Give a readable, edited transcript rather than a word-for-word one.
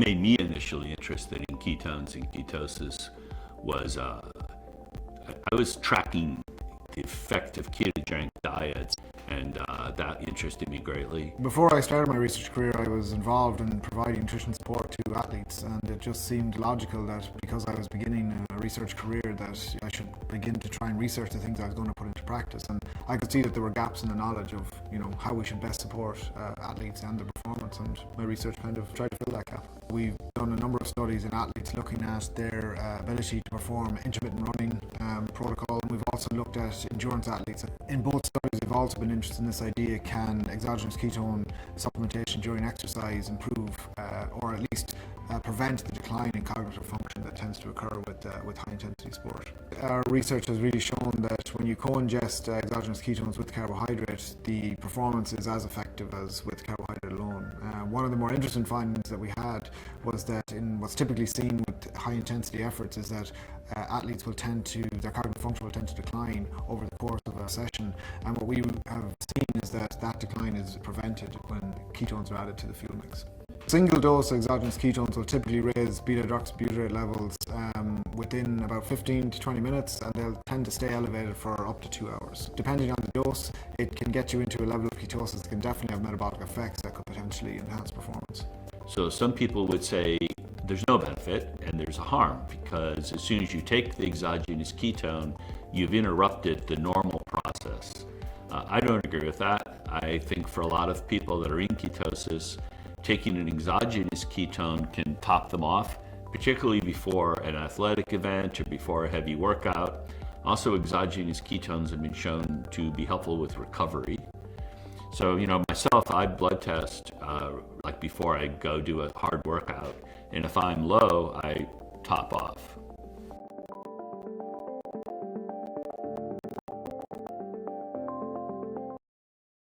made me initially interested in ketones and ketosis was I was tracking the effect of ketogenic diets, and that interested me greatly. Before I started my research career, I was involved in providing nutrition support to athletes, and it just seemed logical that because I was beginning a research career that I should begin to try and research the things I was going to put into practice. And I could see that there were gaps in the knowledge of, how we should best support athletes and their performance, and my research kind of tried to fill that gap. We've done a number of studies in athletes looking at their ability to perform intermittent running protocol, and we've also looked at endurance athletes. In both studies, we've also been interested in this idea: can exogenous ketone supplementation during exercise improve or at least prevent the decline in cognitive function that tends to occur with high intensity sport? Our research has really shown that when you co-ingest exogenous ketones with carbohydrate, the performance is as effective as with carbohydrate alone. One of the more interesting findings that we had was that in what's typically seen with high intensity efforts is that athletes their cognitive function will tend to decline over the course of a session, and what we have seen is that decline is prevented when ketones are added to the fuel mix. Single dose exogenous ketones will typically raise beta-hydroxybutyrate levels within about 15 to 20 minutes, and they'll tend to stay elevated for up to 2 hours. Depending on the dose, it can get you into a level of ketosis that can definitely have metabolic effects that could potentially enhance performance. So some people would say there's no benefit and there's a harm, because as soon as you take the exogenous ketone, you've interrupted the normal process. I don't agree with that. I think for a lot of people that are in ketosis, taking an exogenous ketone can top them off, particularly before an athletic event or before a heavy workout. Also, exogenous ketones have been shown to be helpful with recovery. So, myself, I blood test like before I go do a hard workout, and if I'm low, I top off.